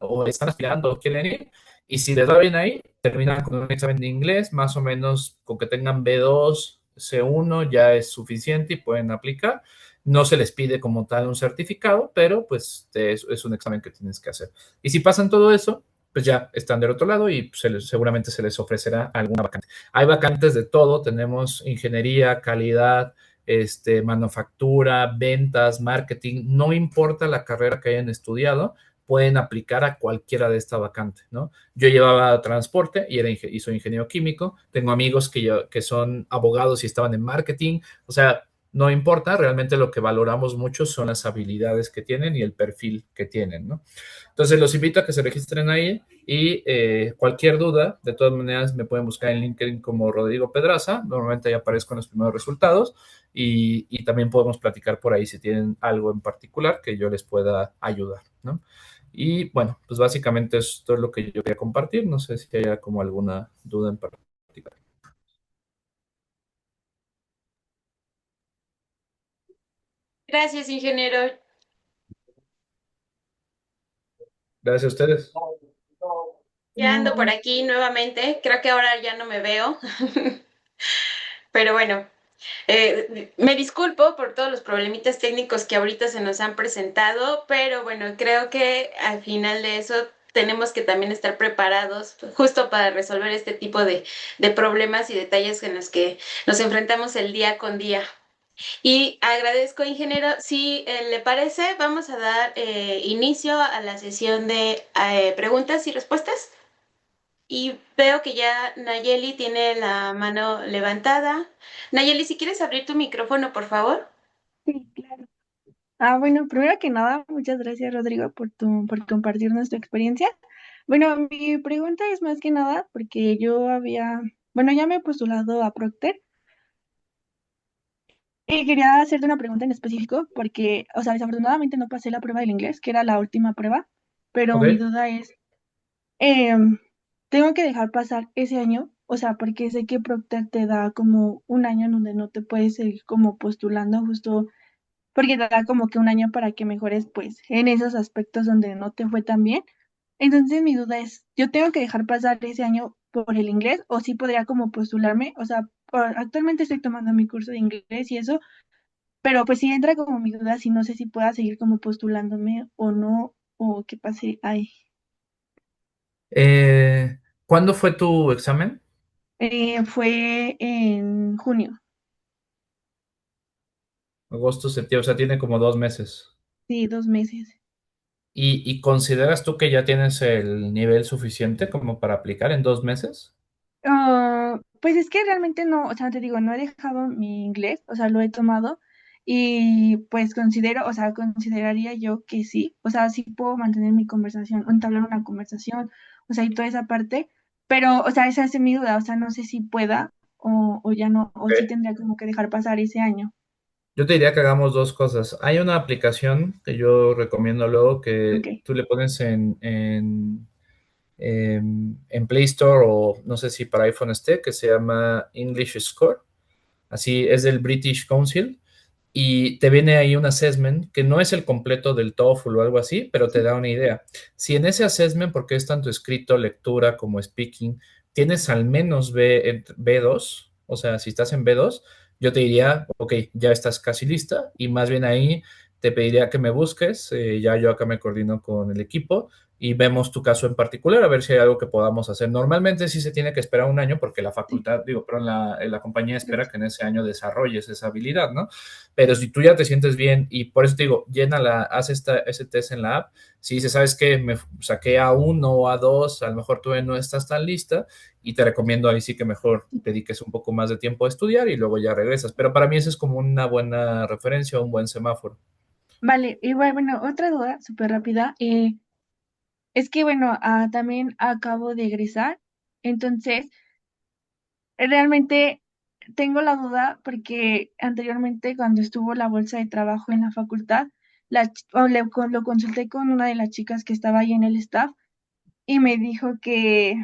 o están aspirando o quieren ir. Y si les va bien ahí, terminan con un examen de inglés, más o menos con que tengan B2, C1 ya es suficiente y pueden aplicar. No se les pide como tal un certificado, pero pues es un examen que tienes que hacer. Y si pasan todo eso, pues ya están del otro lado y seguramente se les ofrecerá alguna vacante. Hay vacantes de todo, tenemos ingeniería, calidad, manufactura, ventas, marketing, no importa la carrera que hayan estudiado, pueden aplicar a cualquiera de esta vacante, ¿no? Yo llevaba transporte y soy ingeniero químico. Tengo amigos que son abogados y estaban en marketing. O sea, no importa, realmente lo que valoramos mucho son las habilidades que tienen y el perfil que tienen, ¿no? Entonces los invito a que se registren ahí y cualquier duda, de todas maneras me pueden buscar en LinkedIn como Rodrigo Pedraza, normalmente ahí aparezco en los primeros resultados y también podemos platicar por ahí si tienen algo en particular que yo les pueda ayudar, ¿no? Y bueno, pues básicamente esto es lo que yo quería compartir. No sé si haya como alguna duda en particular. Gracias, ingeniero. Gracias a ustedes. Ya ando por aquí nuevamente. Creo que ahora ya no me veo. Pero bueno, me disculpo por todos los problemitas técnicos que ahorita se nos han presentado, pero bueno, creo que al final de eso tenemos que también estar preparados justo para resolver este tipo de problemas y detalles en los que nos enfrentamos el día con día. Y agradezco, ingeniero. Si le parece, vamos a dar inicio a la sesión de preguntas y respuestas. Y veo que ya Nayeli tiene la mano levantada. Nayeli, si quieres abrir tu micrófono, por favor. Sí, claro. Bueno, primero que nada, muchas gracias, Rodrigo, por compartirnos tu experiencia. Bueno, mi pregunta es más que nada porque bueno, ya me he postulado a Procter y quería hacerte una pregunta en específico porque, o sea, desafortunadamente no pasé la prueba del inglés, que era la última prueba, pero mi Ok. duda es, em, ¿tengo que dejar pasar ese año? O sea, porque sé que Procter te da como un año en donde no te puedes seguir como postulando justo porque te da como que un año para que mejores pues en esos aspectos donde no te fue tan bien. Entonces mi duda es, ¿yo tengo que dejar pasar ese año por el inglés o sí podría como postularme? O sea, actualmente estoy tomando mi curso de inglés y eso, pero pues sí entra como mi duda si no sé si pueda seguir como postulándome o no, o qué pase ahí. ¿Cuándo fue tu examen? Fue en junio, Agosto, septiembre, o sea, tiene como 2 meses. sí, 2 meses. ¿Y consideras tú que ya tienes el nivel suficiente como para aplicar en 2 meses? Pues es que realmente no, o sea, te digo, no he dejado mi inglés, o sea, lo he tomado y pues considero, o sea, consideraría yo que sí, o sea, sí puedo mantener mi conversación, entablar una conversación, o sea, y toda esa parte, pero, o sea, esa es mi duda, o sea, no sé si pueda o ya no, o sí Ok. tendría como que dejar pasar ese año. Yo te diría que hagamos dos cosas. Hay una aplicación que yo recomiendo luego Ok, que tú le pones en Play Store o no sé si para iPhone esté, que se llama English Score. Así es del British Council. Y te viene ahí un assessment que no es el completo del TOEFL o algo así, pero te sí, da una idea. Si en ese assessment, porque es tanto escrito, lectura como speaking, tienes al menos B2, o sea, si estás en B2, yo te diría, ok, ya estás casi lista y más bien ahí te pediría que me busques, ya yo acá me coordino con el equipo y vemos tu caso en particular, a ver si hay algo que podamos hacer. Normalmente sí se tiene que esperar un año porque la sí, facultad, digo, pero la compañía espera gracias. que en ese año desarrolles esa habilidad, ¿no? Pero si tú ya te sientes bien y por eso te digo, haz ese test en la app. Si dices, ¿sabes qué? Me saqué a uno o a dos, a lo mejor tú no estás tan lista y te recomiendo ahí sí que mejor dediques un poco más de tiempo a estudiar y luego ya regresas. Pero para mí eso es como una buena referencia, un buen semáforo. Vale, y bueno, otra duda súper rápida, es que bueno, también acabo de egresar, entonces realmente tengo la duda porque anteriormente cuando estuvo la bolsa de trabajo en la facultad, lo consulté con una de las chicas que estaba ahí en el staff y me dijo que,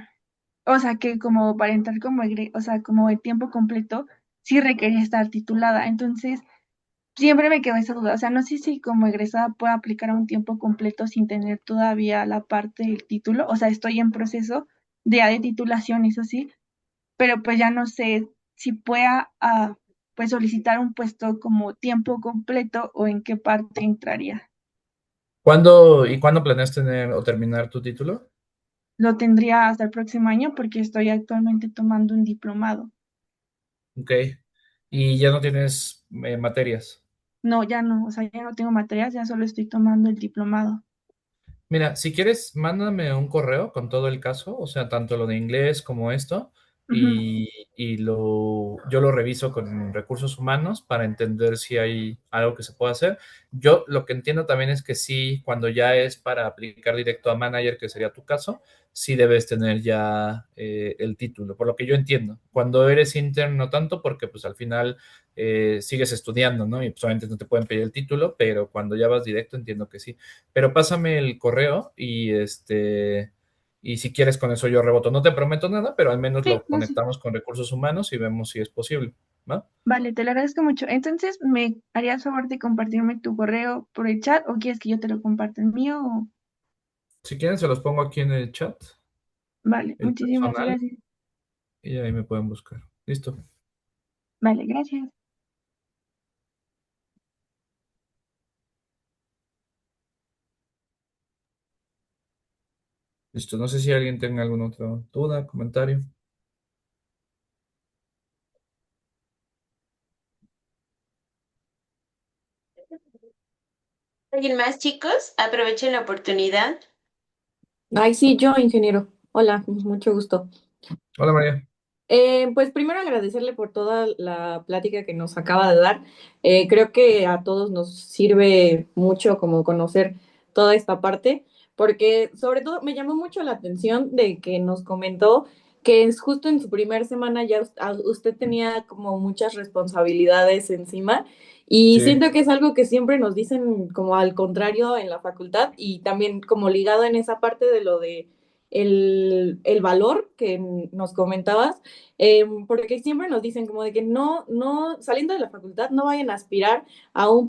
o sea, que como para entrar como, o sea, como de tiempo completo, sí requería estar titulada. Entonces, siempre me quedó esa duda. O sea, no sé si como egresada puedo aplicar a un tiempo completo sin tener todavía la parte del título. O sea, estoy en proceso de titulación, eso sí, pero pues ya no sé si pueda pues solicitar un puesto como tiempo completo o en qué parte entraría. ¿Cuándo planeas tener o terminar tu título? Lo tendría hasta el próximo año porque estoy actualmente tomando un diplomado. Ok. Y ya no tienes materias. No, ya no, o sea, ya no tengo materias, ya solo estoy tomando el diplomado. Mira, si quieres, mándame un correo con todo el caso, o sea, tanto lo de inglés como esto, Ujú. yo lo reviso con recursos humanos para entender si hay algo que se pueda hacer. Yo lo que entiendo también es que sí, cuando ya es para aplicar directo a manager, que sería tu caso, sí debes tener ya el título, por lo que yo entiendo. Cuando eres intern, no tanto, porque pues al final sigues estudiando, ¿no? Y pues obviamente no te pueden pedir el título, pero cuando ya vas directo, entiendo que sí. Pero pásame el correo y si quieres con eso yo reboto. No te prometo nada, pero al menos Sí, lo no sé. conectamos con recursos humanos y vemos si es posible, ¿va? Vale, te lo agradezco mucho. Entonces, ¿me harías favor de compartirme tu correo por el chat o quieres que yo te lo comparta el mío? Si quieren, se los pongo aquí en el chat, Vale, el muchísimas personal, gracias. y ahí me pueden buscar. Listo. Vale, gracias. Listo. No sé si alguien tenga alguna otra duda, comentario. ¿Alguien más, chicos? Aprovechen la oportunidad. Ay, sí, yo, ingeniero. Hola, mucho gusto. Hola María. Pues primero agradecerle por toda la plática que nos acaba de dar. Creo que a todos nos sirve mucho como conocer toda esta parte, porque sobre todo me llamó mucho la atención de que nos comentó que es justo en su primer semana ya usted tenía como muchas responsabilidades encima y Sí. siento que es algo que siempre nos dicen como al contrario en la facultad y también como ligado en esa parte de lo de el valor que nos comentabas porque siempre nos dicen como de que no, saliendo de la facultad, no vayan a aspirar a un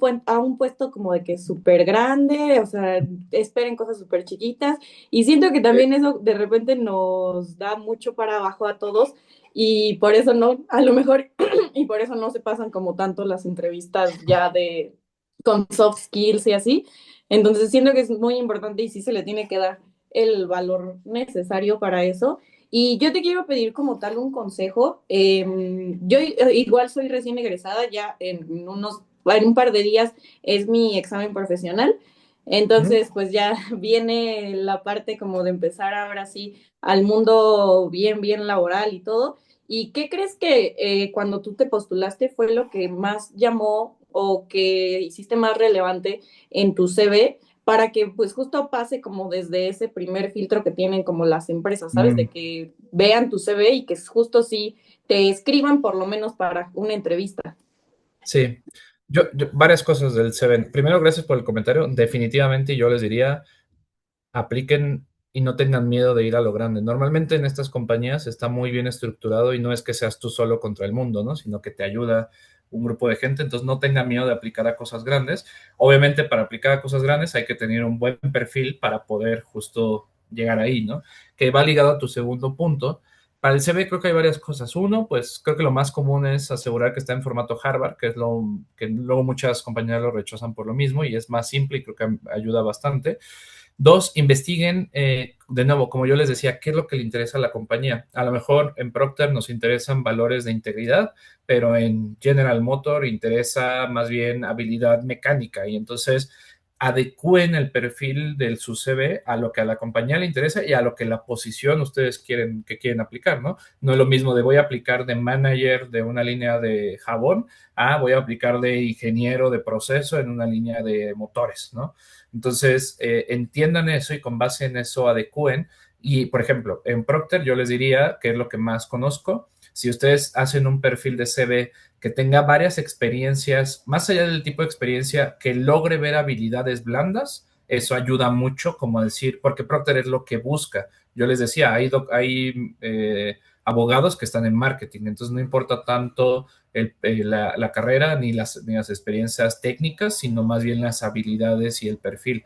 puesto como de que súper grande, o sea, esperen cosas súper chiquitas, y siento que también eso de repente nos da mucho para abajo a todos, y por eso no, a lo mejor, y por eso no se pasan como tanto las entrevistas ya de, con soft skills y así, entonces siento que es muy importante y sí se le tiene que dar el valor necesario para eso. Y yo te quiero pedir como tal un consejo. Yo igual soy recién egresada, ya en un par de días es mi examen profesional. Ujú. Entonces, pues ya viene la parte como de empezar ahora sí al mundo bien laboral y todo. ¿Y qué crees que cuando tú te postulaste fue lo que más llamó o que hiciste más relevante en tu CV para que pues justo pase como desde ese primer filtro que tienen como las empresas, ¿sabes? De Mm, que vean tu CV y que justo sí te escriban por lo menos para una entrevista. sí, varias cosas del Seven. Primero, gracias por el comentario. Definitivamente yo les diría, apliquen y no tengan miedo de ir a lo grande. Normalmente en estas compañías está muy bien estructurado y no es que seas tú solo contra el mundo, ¿no? Sino que te ayuda un grupo de gente, entonces no tengan miedo de aplicar a cosas grandes. Obviamente para aplicar a cosas grandes hay que tener un buen perfil para poder justo llegar ahí, ¿no? Que va ligado a tu segundo punto. Para el CV creo que hay varias cosas. Uno, pues creo que lo más común es asegurar que está en formato Harvard, que es lo que luego muchas compañías lo rechazan por lo mismo y es más simple y creo que ayuda bastante. Dos, investiguen, de nuevo, como yo les decía, qué es lo que le interesa a la compañía. A lo mejor en Procter nos interesan valores de integridad, pero en General Motor interesa más bien habilidad mecánica y entonces adecúen el perfil del su CV a lo que a la compañía le interesa y a lo que la posición ustedes quieren aplicar, ¿no? No es lo mismo de voy a aplicar de manager de una línea de jabón a voy a aplicar de ingeniero de proceso en una línea de motores, ¿no? Entonces, entiendan eso y con base en eso adecúen. Y, por ejemplo, en Procter yo les diría, que es lo que más conozco, si ustedes hacen un perfil de CV que tenga varias experiencias, más allá del tipo de experiencia, que logre ver habilidades blandas, eso ayuda mucho, como decir, porque Procter es lo que busca. Yo les decía, hay abogados que están en marketing, entonces no importa tanto la carrera ni las experiencias técnicas, sino más bien las habilidades y el perfil.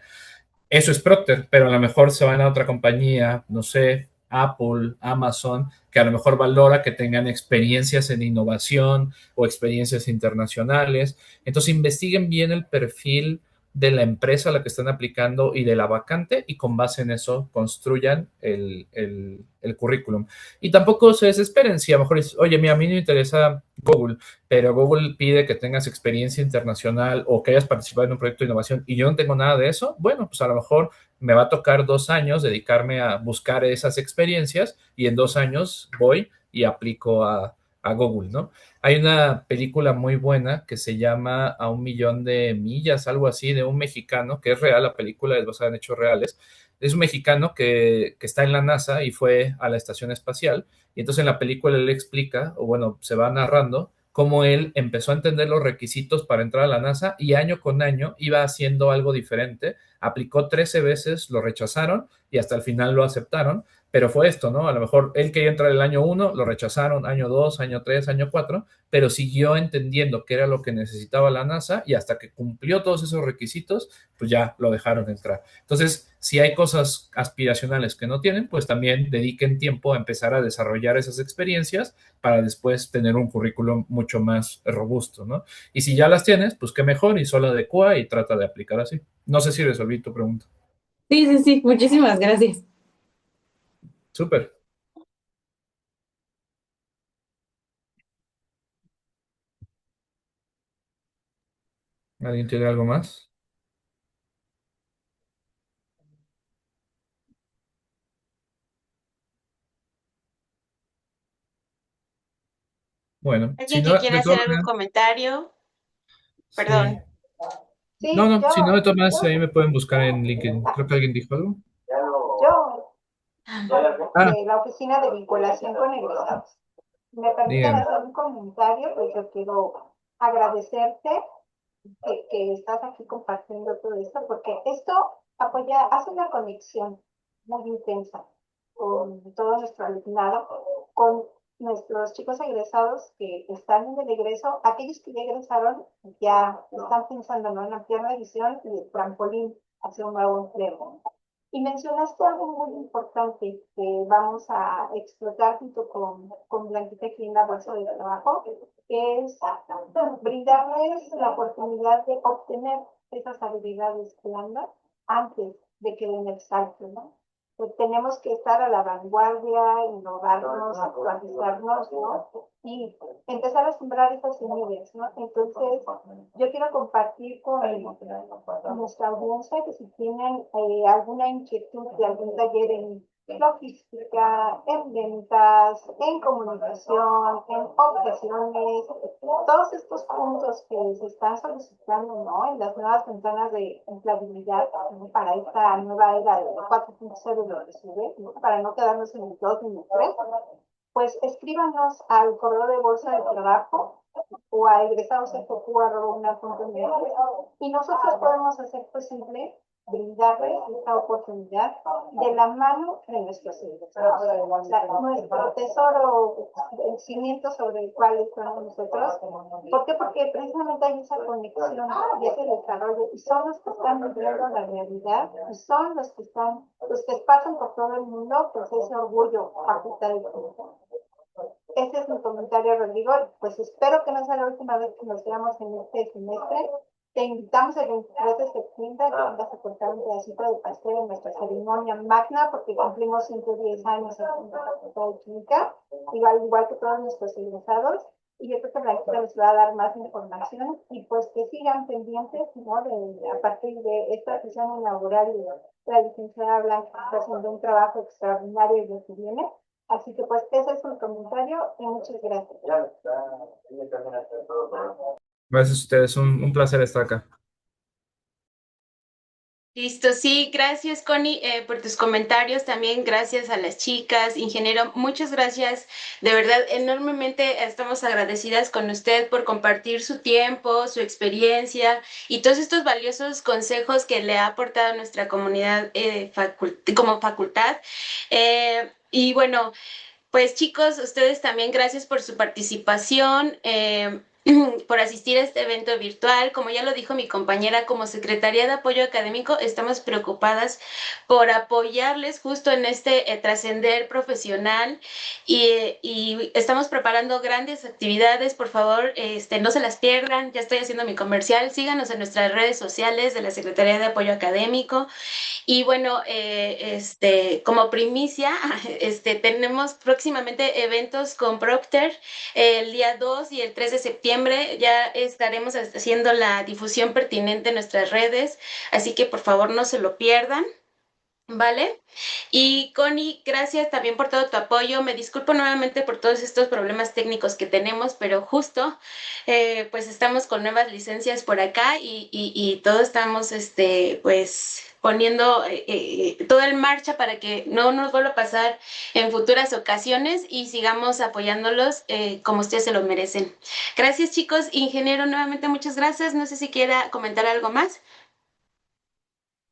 Eso es Procter, pero a lo mejor se van a otra compañía, no sé, Apple, Amazon, que a lo mejor valora que tengan experiencias en innovación o experiencias internacionales. Entonces investiguen bien el perfil de la empresa a la que están aplicando y de la vacante y con base en eso construyan el currículum. Y tampoco se desesperen si a lo mejor es, oye, mira, a mí no me interesa Google, pero Google pide que tengas experiencia internacional o que hayas participado en un proyecto de innovación y yo no tengo nada de eso, bueno, pues a lo mejor me va a tocar 2 años dedicarme a buscar esas experiencias y en 2 años voy y aplico a Google, ¿no? Hay una película muy buena que se llama A 1 millón de millas, algo así, de un mexicano, que es real, la película es basada en hechos reales. Es un mexicano que está en la NASA y fue a la estación espacial. Y entonces en la película él explica, o bueno, se va narrando cómo él empezó a entender los requisitos para entrar a la NASA y año con año iba haciendo algo diferente. Aplicó 13 veces, lo rechazaron y hasta el final lo aceptaron. Pero fue esto, ¿no? A lo mejor él quería entrar el año 1, lo rechazaron, año 2, año 3, año 4, pero siguió entendiendo qué era lo que necesitaba la NASA y hasta que cumplió todos esos requisitos, pues ya lo dejaron entrar. Entonces, si hay cosas aspiracionales que no tienen, pues también dediquen tiempo a empezar a desarrollar esas experiencias para después tener un currículum mucho más robusto, ¿no? Y si ya las tienes, pues qué mejor y solo adecua y trata de aplicar así. No sé si resolví tu pregunta. Sí, sí, sí, muchísimas gracias. Súper. ¿Alguien tiene algo más? Bueno, si ¿Alguien no, que quiera de hacer todas algún maneras, comentario? sí. Perdón. No, Sí, no, si no, de todas maneras, ahí me pueden buscar en LinkedIn. Creo que alguien dijo algo. yo Ah, de la Oficina de Vinculación con Egresados. Me permiten díganme. hacer un comentario, pues yo quiero agradecerte que estás aquí compartiendo todo esto, porque esto apoya, hace una conexión muy intensa con todo nuestro alumnado, con nuestros chicos egresados que están en el egreso, aquellos que ya egresaron ya están pensando, ¿no?, en ampliar la visión y el trampolín hacia un nuevo empleo. Y mencionaste algo muy importante que vamos a explotar junto con Blanquita aquí en la bolsa de trabajo, que es brindarles la oportunidad de obtener esas habilidades blandas antes de que den el salto, ¿no? Tenemos que estar a la vanguardia, innovarnos, actualizarnos, ¿no? Y empezar a sembrar esas semillas, ¿no? Entonces, yo quiero compartir con nuestra audiencia que si tienen alguna inquietud de algún taller logística, en ventas, en comunicación, en objeciones, todos estos puntos que se están solicitando, ¿no? En las nuevas ventanas de empleabilidad para esta nueva era de 4.0 de lo que sube, ¿no? Para no quedarnos en el 2 ni el 3, pues escríbanos al correo de bolsa de trabajo o a egresadosfq.una.mx y nosotros podemos hacer posible brindarles esta oportunidad de la mano de nuestros egresados. O sea, nuestro tesoro, el cimiento sobre el cual estamos nosotros. ¿Por qué? Porque precisamente hay esa conexión y ese desarrollo y son los que están viviendo la realidad y son los que pasan por todo el mundo, pues ese orgullo facultativo. Ese es mi comentario, Rodrigo. Pues espero que no sea la última vez que nos veamos en este semestre. Te invitamos el 23 de septiembre a que vengas a cortar un pedacito de pastel en nuestra ceremonia magna, porque cumplimos 110 años en la Facultad de Química, igual que todos nuestros egresados. Y yo creo que Blanquita les va a dar más información y pues que sigan pendientes, ¿no? A partir de esta sesión inaugural de la licenciada Blanca está haciendo un trabajo extraordinario el que viene. Así que pues ese es un comentario y muchas gracias. Gracias a ustedes, un placer estar acá. Listo, sí, gracias Connie por tus comentarios, también gracias a las chicas, ingeniero, muchas gracias, de verdad enormemente estamos agradecidas con usted por compartir su tiempo, su experiencia y todos estos valiosos consejos que le ha aportado a nuestra comunidad como facultad. Y bueno, pues chicos, ustedes también gracias por su participación, por asistir a este evento virtual. Como ya lo dijo mi compañera, como Secretaría de Apoyo Académico, estamos preocupadas por apoyarles justo en este trascender profesional y estamos preparando grandes actividades. Por favor, no se las pierdan. Ya estoy haciendo mi comercial. Síganos en nuestras redes sociales de la Secretaría de Apoyo Académico. Y bueno, como primicia, tenemos próximamente eventos con Procter el día 2 y el 3 de septiembre. Ya estaremos haciendo la difusión pertinente en nuestras redes, así que por favor no se lo pierdan. ¿Vale? Y Connie, gracias también por todo tu apoyo. Me disculpo nuevamente por todos estos problemas técnicos que tenemos, pero justo pues estamos con nuevas licencias por acá y todos estamos pues poniendo todo en marcha para que no nos vuelva a pasar en futuras ocasiones y sigamos apoyándolos como ustedes se lo merecen. Gracias chicos, ingeniero, nuevamente muchas gracias. No sé si quiera comentar algo más.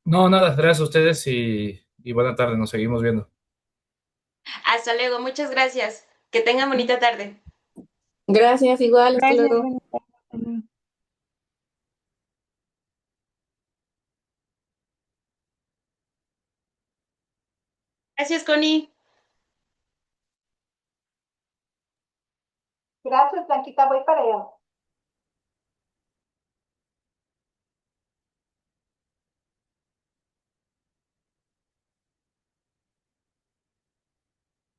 No, nada, gracias a ustedes y buena tarde, nos seguimos viendo. Hasta luego, muchas gracias. Que tengan bonita tarde. Gracias, igual, hasta Gracias, luego. buenas tardes. Gracias, Connie. Gracias, Blanquita, voy para allá.